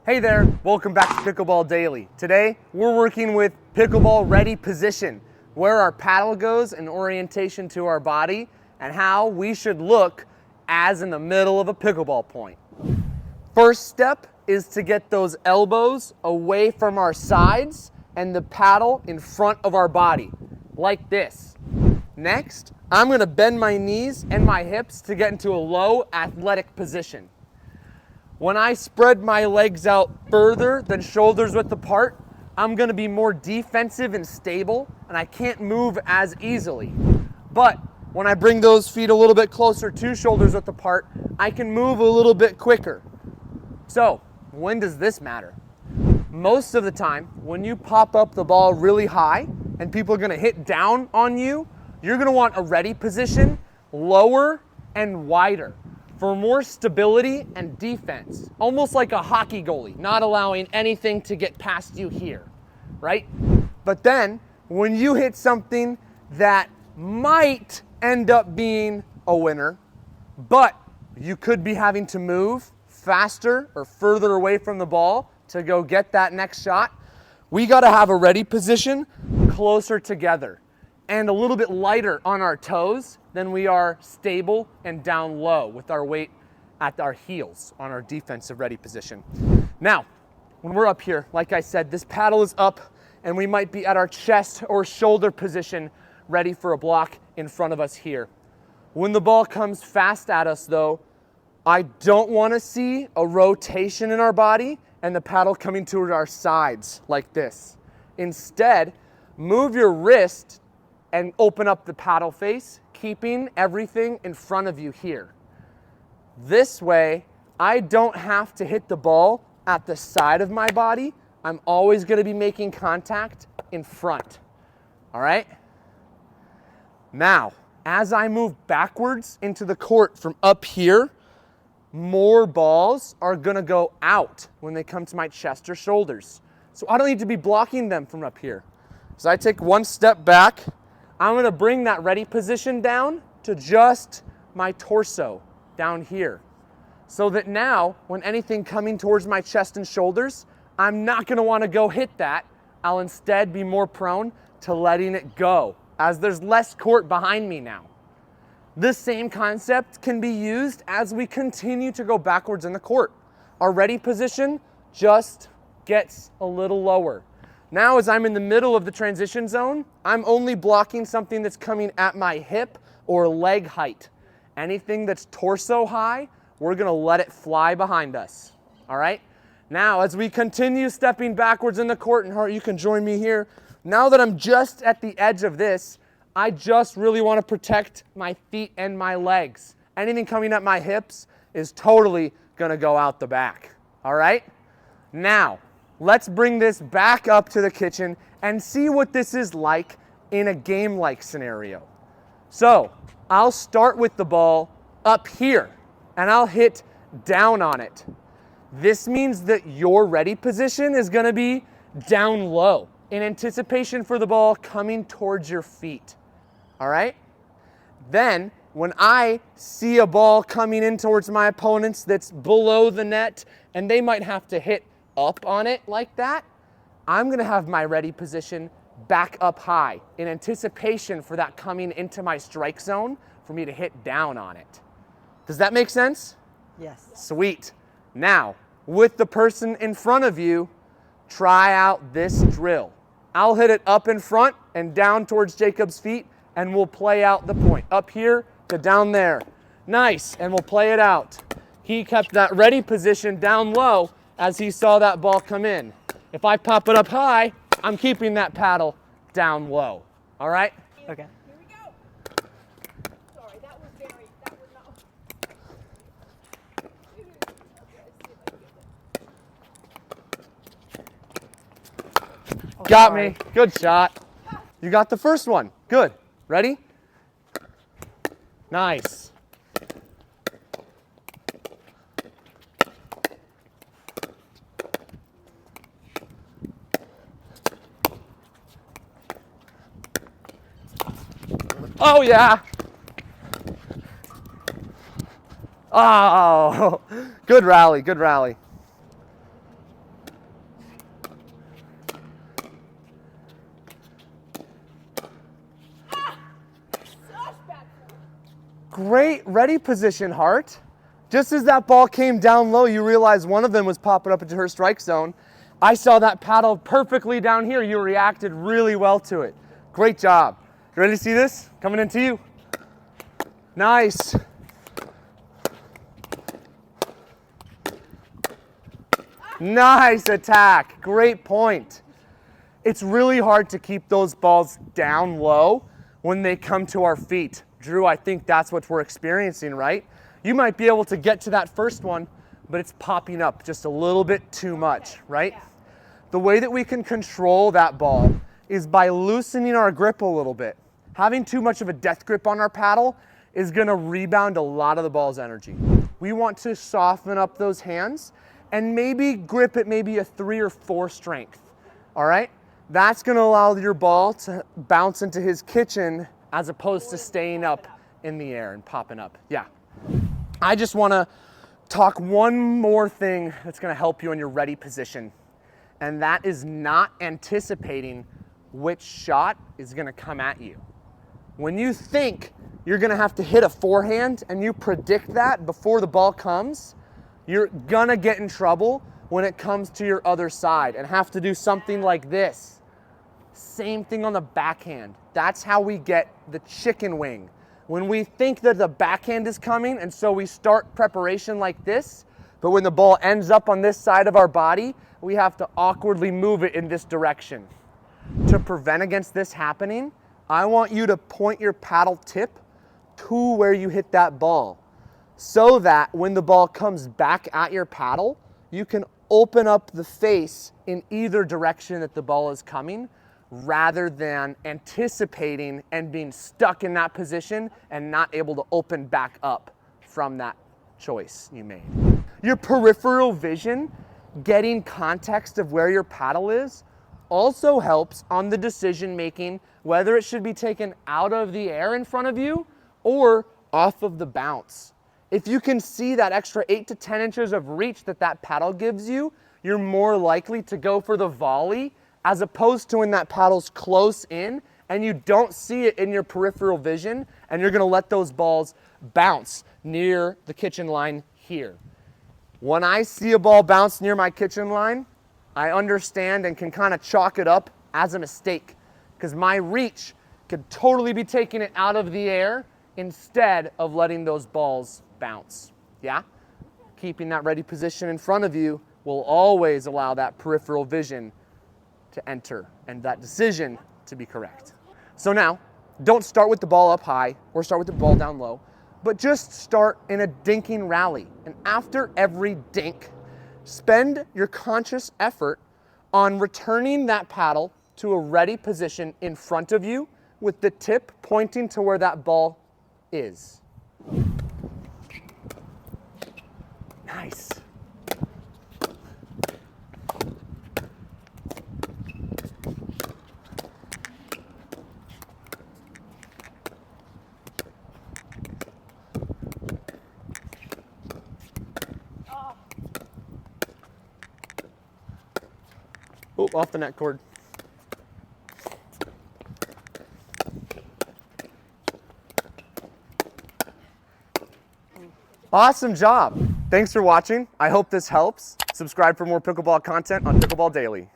Hey there, welcome back to Pickleball Daily. Today, we're working with Pickleball Ready Position, where our paddle goes in orientation to our body and how we should look as in the middle of a pickleball point. First step is to get those elbows away from our sides and the paddle in front of our body, like this. Next, I'm gonna bend my knees and my hips to get into a low athletic position. When I spread my legs out further than shoulders width apart, I'm gonna be more defensive and stable, and I can't move as easily. But when I bring those feet a little bit closer to shoulders width apart, I can move a little bit quicker. So, when does this matter? Most of the time, when you pop up the ball really high and people are gonna hit down on you, you're gonna want a ready position, lower and wider, for more stability and defense, almost like a hockey goalie, not allowing anything to get past you here, right? But then, when you hit something that might end up being a winner, but you could be having to move faster or further away from the ball to go get that next shot, we gotta have a ready position closer together and a little bit lighter on our toes than we are stable and down low with our weight at our heels on our defensive ready position. Now, when we're up here, like I said, this paddle is up and we might be at our chest or shoulder position ready for a block in front of us here. When the ball comes fast at us though, I don't want to see a rotation in our body and the paddle coming toward our sides like this. Instead, move your wrist and open up the paddle face, keeping everything in front of you here. This way, I don't have to hit the ball at the side of my body. I'm always gonna be making contact in front, all right? Now, as I move backwards into the court from up here, more balls are gonna go out when they come to my chest or shoulders. So I don't need to be blocking them from up here. So I take one step back, I'm gonna bring that ready position down to just my torso down here. So that now, when anything coming towards my chest and shoulders, I'm not gonna wanna go hit that. I'll instead be more prone to letting it go, as there's less court behind me now. This same concept can be used as we continue to go backwards in the court. Our ready position just gets a little lower. Now, as I'm in the middle of the transition zone, I'm only blocking something that's coming at my hip or leg height. Anything that's torso high, we're gonna let it fly behind us, all right? Now, as we continue stepping backwards in the court, and Hart, you can join me here. Now that I'm just at the edge of this, I just really wanna protect my feet and my legs. Anything coming at my hips is totally gonna go out the back, all right? Now, let's bring this back up to the kitchen and see what this is like in a game-like scenario. So, I'll start with the ball up here and I'll hit down on it. This means that your ready position is gonna be down low in anticipation for the ball coming towards your feet, all right? Then, when I see a ball coming in towards my opponents that's below the net and they might have to hit up on it like that, I'm gonna have my ready position back up high in anticipation for that coming into my strike zone for me to hit down on it. Does that make sense? Yes. Sweet. Now, with the person in front of you, try out this drill. I'll hit it up in front and down towards Jacob's feet, and we'll play out the point. Up here to down there. Nice, and we'll play it out. He kept that ready position down low as he saw that ball come in. If I pop it up high, I'm keeping that paddle down low, all right? Okay. Here we go. Sorry, that was not. Oh, Got sorry. me, good shot. You got the first one, good. Ready? Nice. Oh yeah. Oh, good rally, good rally. Great ready position, Hart. Just as that ball came down low, you realized one of them was popping up into her strike zone. I saw that paddle perfectly down here. You reacted really well to it. Great job. You ready to see this? Coming into you. Nice. Nice attack. Great point. It's really hard to keep those balls down low when they come to our feet. Drew, I think that's what we're experiencing, right? You might be able to get to that first one, but it's popping up just a little bit too much, right? The way that we can control that ball is by loosening our grip a little bit. Having too much of a death grip on our paddle is gonna rebound a lot of the ball's energy. We want to soften up those hands and maybe grip at maybe a 3 or 4 strength, all right? That's gonna allow your ball to bounce into his kitchen as opposed to staying up in the air and popping up. Yeah. I just wanna talk one more thing that's gonna help you in your ready position, and that is not anticipating which shot is gonna come at you. When you think you're gonna have to hit a forehand and you predict that before the ball comes, you're gonna get in trouble when it comes to your other side and have to do something like this. Same thing on the backhand. That's how we get the chicken wing. When we think that the backhand is coming, and so we start preparation like this, but when the ball ends up on this side of our body, we have to awkwardly move it in this direction. To prevent against this happening, I want you to point your paddle tip to where you hit that ball, so that when the ball comes back at your paddle, you can open up the face in either direction that the ball is coming, rather than anticipating and being stuck in that position and not able to open back up from that choice you made. Your peripheral vision, getting context of where your paddle is, also helps on the decision making, whether it should be taken out of the air in front of you or off of the bounce. If you can see that extra 8 to 10 inches of reach that that paddle gives you, you're more likely to go for the volley, as opposed to when that paddle's close in and you don't see it in your peripheral vision and you're gonna let those balls bounce near the kitchen line here. When I see a ball bounce near my kitchen line, I understand and can kind of chalk it up as a mistake, because my reach could totally be taking it out of the air instead of letting those balls bounce. Yeah? Keeping that ready position in front of you will always allow that peripheral vision to enter and that decision to be correct. So now, don't start with the ball up high or start with the ball down low, but just start in a dinking rally. And after every dink, spend your conscious effort on returning that paddle to a ready position in front of you with the tip pointing to where that ball is. Nice. Oh, off the net cord. Awesome job. Thanks for watching. I hope this helps. Subscribe for more pickleball content on Pickleball Daily.